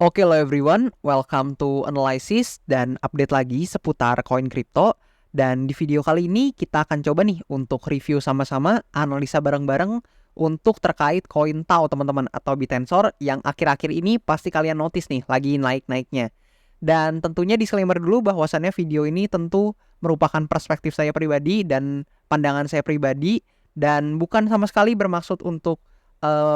Oke lo everyone, welcome to Analysis dan update lagi seputar koin kripto. Dan di video kali ini kita akan coba nih untuk review sama-sama, analisa bareng-bareng untuk terkait koin TAO teman-teman atau Bitensor yang akhir-akhir ini pasti kalian notice nih lagi naik-naiknya. Dan tentunya disclaimer dulu bahwasannya video ini tentu merupakan perspektif saya pribadi dan pandangan saya pribadi dan bukan sama sekali bermaksud untuk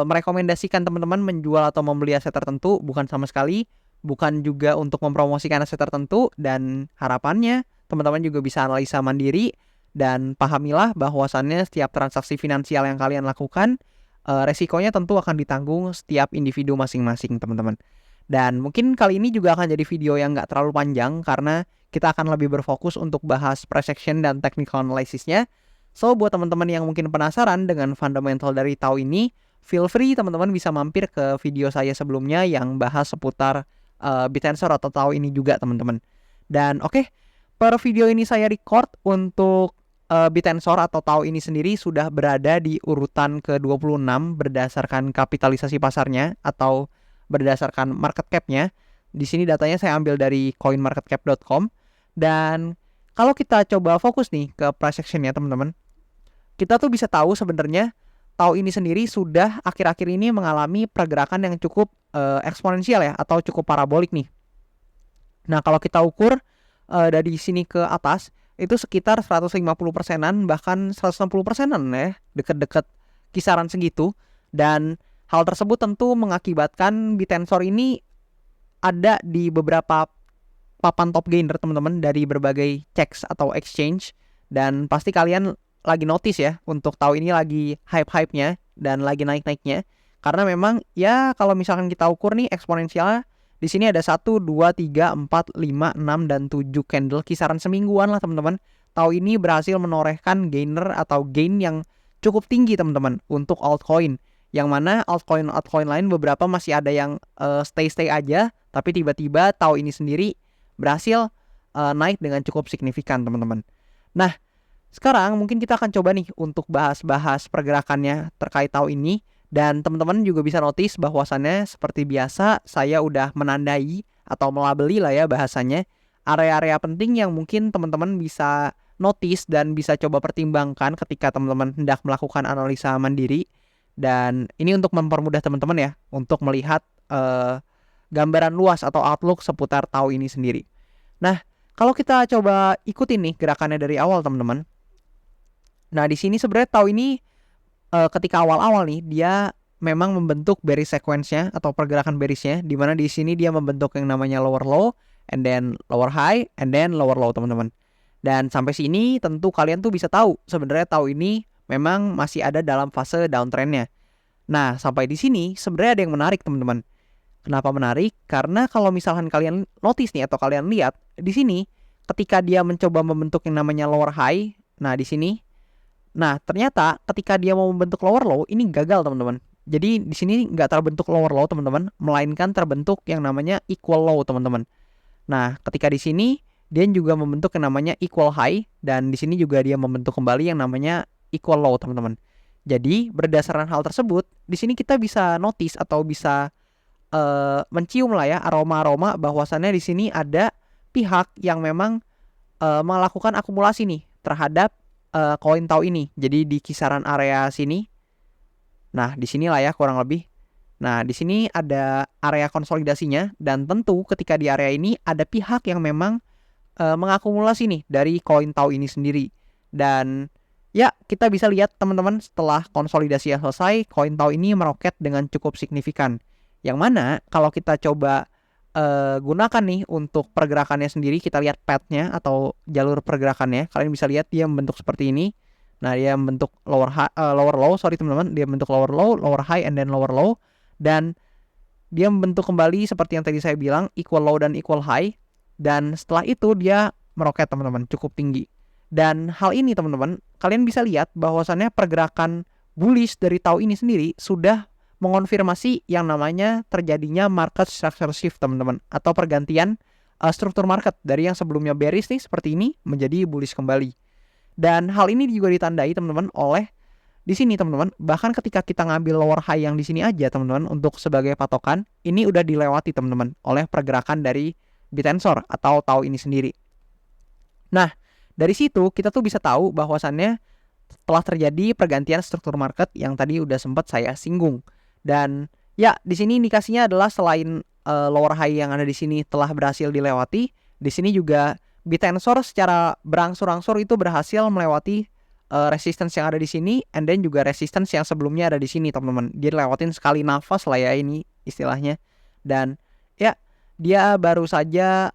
merekomendasikan teman-teman menjual atau membeli aset tertentu, bukan sama sekali, bukan juga untuk mempromosikan aset tertentu, dan harapannya teman-teman juga bisa analisa mandiri dan pahamilah bahwasannya setiap transaksi finansial yang kalian lakukan resikonya tentu akan ditanggung setiap individu masing-masing teman-teman. Dan mungkin kali ini juga akan jadi video yang nggak terlalu panjang karena kita akan lebih berfokus untuk bahas price action dan technical analysisnya. So buat teman-teman yang mungkin penasaran dengan fundamental dari TAO ini, feel free teman-teman bisa mampir ke video saya sebelumnya yang bahas seputar Bitensor atau TAO ini juga teman-teman. Dan oke, per video ini saya record untuk Bitensor atau TAO ini sendiri sudah berada di urutan ke-26 berdasarkan kapitalisasi pasarnya atau berdasarkan market cap-nya. Di sini datanya saya ambil dari coinmarketcap.com. Dan kalau kita coba fokus nih ke price action-nya teman-teman, kita tuh bisa tahu sebenarnya TAO ini sendiri sudah akhir-akhir ini mengalami pergerakan yang cukup eksponensial ya atau cukup parabolik nih. Nah, kalau kita ukur dari sini ke atas itu sekitar 150%-an bahkan 160%-an ya, deket-deket kisaran segitu. Dan hal tersebut tentu mengakibatkan Bitensor ini ada di beberapa papan top gainer teman-teman dari berbagai checks atau exchange. Dan pasti kalian lagi notice ya untuk tahu ini lagi hype-hype-nya dan lagi naik-naiknya. Karena memang ya kalau misalkan kita ukur nih eksponensialnya di sini ada 1, 2, 3, 4, 5, 6, dan 7 candle kisaran semingguan lah teman-teman. Tahu ini berhasil menorehkan gainer atau gain yang cukup tinggi teman-teman untuk altcoin. Yang mana altcoin lain beberapa masih ada yang stay aja, tapi tiba-tiba tahu ini sendiri berhasil naik dengan cukup signifikan teman-teman. Nah, sekarang mungkin kita akan coba nih untuk bahas-bahas pergerakannya terkait tahu ini. Dan teman-teman juga bisa notice bahwasannya seperti biasa saya udah menandai atau melabeli lah ya bahasanya area-area penting yang mungkin teman-teman bisa notice dan bisa coba pertimbangkan ketika teman-teman hendak melakukan analisa mandiri. Dan ini untuk mempermudah teman-teman ya untuk melihat gambaran luas atau outlook seputar TAO ini sendiri. Nah, kalau kita coba ikutin nih gerakannya dari awal teman-teman. Nah, di sini sebenarnya TAO ini ketika awal-awal nih dia memang membentuk bearish sequence-nya atau pergerakan bearish-nya, di mana di sini dia membentuk yang namanya lower low and then lower high and then lower low teman-teman. Dan sampai sini tentu kalian tuh bisa tahu sebenarnya tahu ini memang masih ada dalam fase downtrend-nya. Nah, sampai di sini sebenarnya ada yang menarik teman-teman. Kenapa menarik? Karena kalau misalkan kalian notice nih atau kalian lihat di sini ketika dia mencoba membentuk yang namanya lower high, nah di sini. Nah, ternyata ketika dia mau membentuk lower low, ini gagal teman-teman. Jadi di sini nggak terbentuk lower low teman-teman, melainkan terbentuk yang namanya equal low teman-teman. Nah, ketika di sini dia juga membentuk yang namanya equal high dan di sini juga dia membentuk kembali yang namanya equal low teman-teman. Jadi berdasarkan hal tersebut, di sini kita bisa notice atau bisa mencium lah ya aroma-aroma bahwasannya di sini ada pihak yang memang melakukan akumulasi nih terhadap koin TAO ini. Jadi di kisaran area sini. Nah, di sinilah ya kurang lebih. Nah, di sini ada area konsolidasinya dan tentu ketika di area ini ada pihak yang memang mengakumulasi nih dari koin TAO ini sendiri. Dan ya, kita bisa lihat teman-teman setelah konsolidasi yang selesai, koin TAO ini meroket dengan cukup signifikan. Yang mana kalau kita coba gunakan nih untuk pergerakannya sendiri, kita lihat path-nya atau jalur pergerakannya. Kalian bisa lihat dia membentuk seperti ini. Nah, dia membentuk lower low, sorry teman-teman, dia membentuk lower low, lower high, and then lower low. Dan dia membentuk kembali seperti yang tadi saya bilang, equal low dan equal high. Dan setelah itu dia meroket teman-teman, cukup tinggi. Dan hal ini teman-teman, kalian bisa lihat bahwasannya pergerakan bullish dari TAO ini sendiri sudah mengonfirmasi yang namanya terjadinya market structure shift teman-teman, atau pergantian struktur market dari yang sebelumnya bearish nih seperti ini menjadi bullish kembali. Dan hal ini juga ditandai teman-teman oleh di sini teman-teman, bahkan ketika kita ngambil lower high yang di sini aja teman-teman untuk sebagai patokan, ini udah dilewati teman-teman oleh pergerakan dari Bitensor atau TAO ini sendiri. Nah, dari situ kita tuh bisa tahu bahwasannya telah terjadi pergantian struktur market yang tadi udah sempat saya singgung. Dan ya, di sini indikasinya adalah selain lower high yang ada di sini telah berhasil dilewati, di sini juga Bitensor secara berangsur-angsur itu berhasil melewati resistance yang ada di sini, and then juga resistance yang sebelumnya ada di sini, teman-teman. Dia lewatin sekali nafas lah ya ini istilahnya. Dan ya, dia baru saja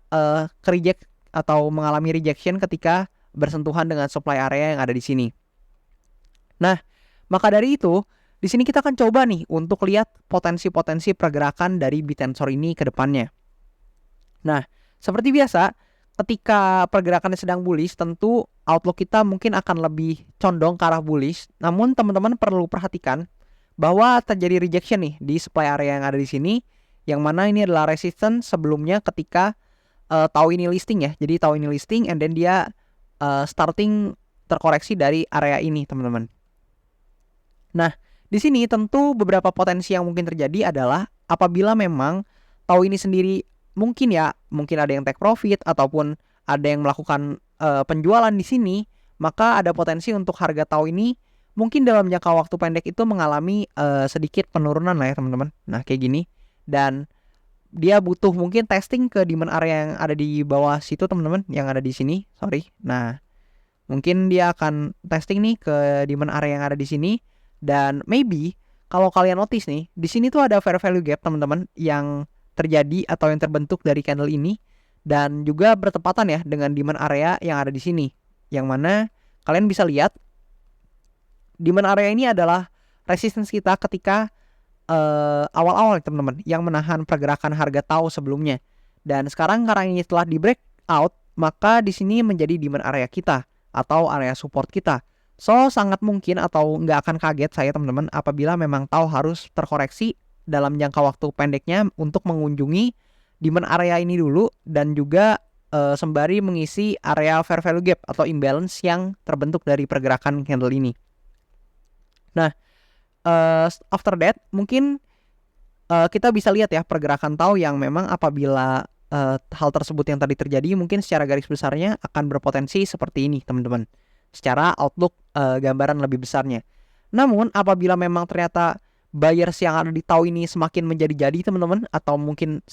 reject atau mengalami rejection ketika bersentuhan dengan supply area yang ada di sini. Nah, maka dari itu, di sini kita akan coba nih untuk lihat potensi-potensi pergerakan dari Bitensor ini ke depannya. Nah, seperti biasa, ketika pergerakannya sedang bullish, tentu outlook kita mungkin akan lebih condong ke arah bullish. Namun teman-teman perlu perhatikan bahwa terjadi rejection nih di supply area yang ada di sini, yang mana ini adalah resistance sebelumnya ketika TAO ini listing ya. Jadi TAO ini listing and then dia starting terkoreksi dari area ini, teman-teman. Nah, di sini tentu beberapa potensi yang mungkin terjadi adalah apabila memang TAO ini sendiri mungkin ada yang take profit ataupun ada yang melakukan penjualan di sini, maka ada potensi untuk harga TAO ini mungkin dalam jangka waktu pendek itu mengalami sedikit penurunan lah ya teman-teman. Nah, kayak gini, dan dia butuh mungkin testing ke demand area yang ada di bawah situ teman-teman, yang ada di sini, sorry. Nah, mungkin dia akan testing nih ke demand area yang ada di sini, dan maybe kalau kalian notice nih, di sini tuh ada fair value gap teman-teman yang terjadi atau yang terbentuk dari candle ini, dan juga bertepatan ya dengan demand area yang ada di sini, yang mana kalian bisa lihat demand area ini adalah resistance kita ketika awal-awal teman-teman yang menahan pergerakan harga TAO sebelumnya. Dan sekarang karena ini telah di breakout, maka di sini menjadi demand area kita atau area support kita. So, sangat mungkin atau nggak akan kaget saya teman-teman apabila memang TAO harus terkoreksi dalam jangka waktu pendeknya untuk mengunjungi demand area ini dulu, dan juga sembari mengisi area fair value gap atau imbalance yang terbentuk dari pergerakan candle ini. Nah, after that mungkin kita bisa lihat ya pergerakan TAO yang memang apabila hal tersebut yang tadi terjadi mungkin secara garis besarnya akan berpotensi seperti ini teman-teman, secara outlook gambaran lebih besarnya. Namun apabila memang ternyata buyers yang ada di TAO ini semakin menjadi-jadi teman-teman, atau mungkin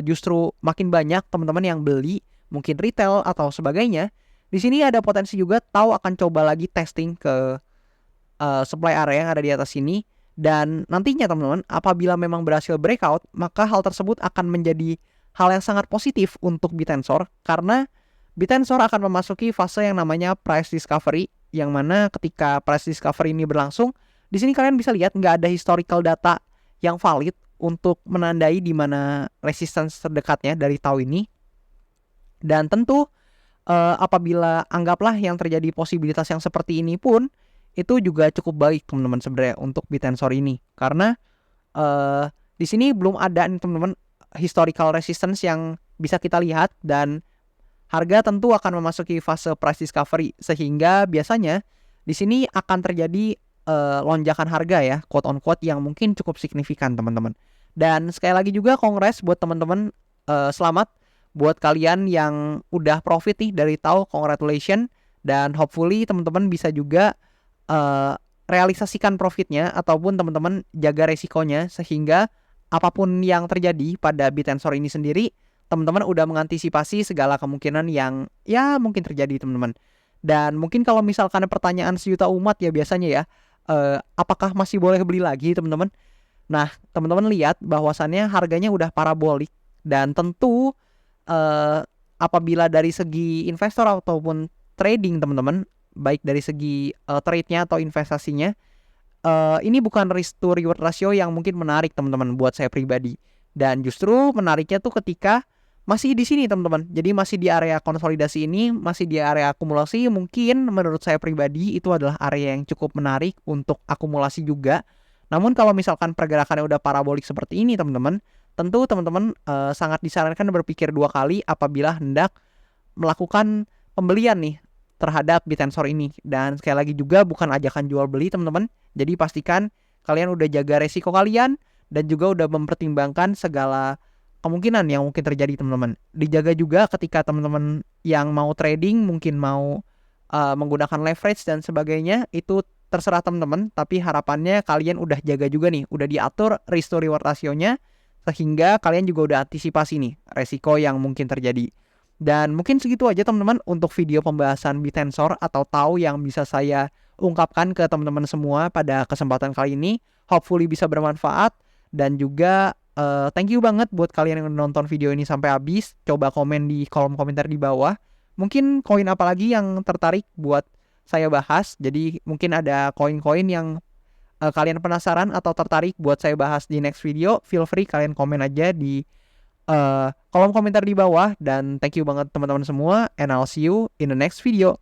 justru makin banyak teman-teman yang beli, mungkin retail atau sebagainya, di sini ada potensi juga TAO akan coba lagi testing ke supply area yang ada di atas sini, dan nantinya teman-teman apabila memang berhasil breakout, maka hal tersebut akan menjadi hal yang sangat positif untuk Bitensor, karena Bitensor akan memasuki fase yang namanya price discovery, yang mana ketika price discovery ini berlangsung, di sini kalian bisa lihat nggak ada historical data yang valid untuk menandai di mana resistance terdekatnya dari TAO ini. Dan tentu apabila anggaplah yang terjadi posibilitas yang seperti ini pun, itu juga cukup baik teman-teman sebenarnya untuk Bitensor ini, karena di sini belum ada nih teman-teman historical resistance yang bisa kita lihat, dan harga tentu akan memasuki fase price discovery, sehingga biasanya di sini akan terjadi lonjakan harga ya, quote on quote, yang mungkin cukup signifikan teman-teman. Dan sekali lagi juga kongres buat teman-teman, selamat buat kalian yang udah profit nih dari TAO, congratulations, dan hopefully teman-teman bisa juga realisasikan profitnya ataupun teman-teman jaga resikonya, sehingga apapun yang terjadi pada Bitensor ini sendiri, teman-teman udah mengantisipasi segala kemungkinan yang ya mungkin terjadi teman-teman. Dan mungkin kalau misalkan pertanyaan sejuta umat ya biasanya ya, apakah masih boleh beli lagi teman-teman? Nah, teman-teman lihat bahwasannya harganya udah parabolik, dan tentu apabila dari segi investor ataupun trading teman-teman, baik dari segi trade-nya atau investasinya, ini bukan risk to reward ratio yang mungkin menarik teman-teman buat saya pribadi. Dan justru menariknya tuh ketika masih di sini teman-teman. Jadi masih di area konsolidasi ini, masih di area akumulasi, mungkin menurut saya pribadi itu adalah area yang cukup menarik untuk akumulasi juga. Namun kalau misalkan pergerakannya udah parabolik seperti ini teman-teman, tentu teman-teman sangat disarankan berpikir dua kali apabila hendak melakukan pembelian nih terhadap Bitensor ini. Dan sekali lagi juga bukan ajakan jual beli teman-teman. Jadi pastikan kalian udah jaga resiko kalian dan juga udah mempertimbangkan segala kemungkinan yang mungkin terjadi teman-teman. Dijaga juga ketika teman-teman yang mau trading mungkin mau menggunakan leverage dan sebagainya, itu terserah teman-teman, tapi harapannya kalian udah jaga juga nih, udah diatur risk to reward rasionya sehingga kalian juga udah antisipasi nih resiko yang mungkin terjadi. Dan mungkin segitu aja teman-teman untuk video pembahasan Bitensor atau TAO yang bisa saya ungkapkan ke teman-teman semua pada kesempatan kali ini. Hopefully bisa bermanfaat dan juga thank you banget buat kalian yang nonton video ini sampai habis. Coba komen di kolom komentar di bawah. Mungkin koin apa lagi yang tertarik buat saya bahas. Jadi mungkin ada koin-koin yang kalian penasaran atau tertarik buat saya bahas di next video. Feel free kalian komen aja di kolom komentar di bawah. Dan thank you banget teman-teman semua. And I'll see you in the next video.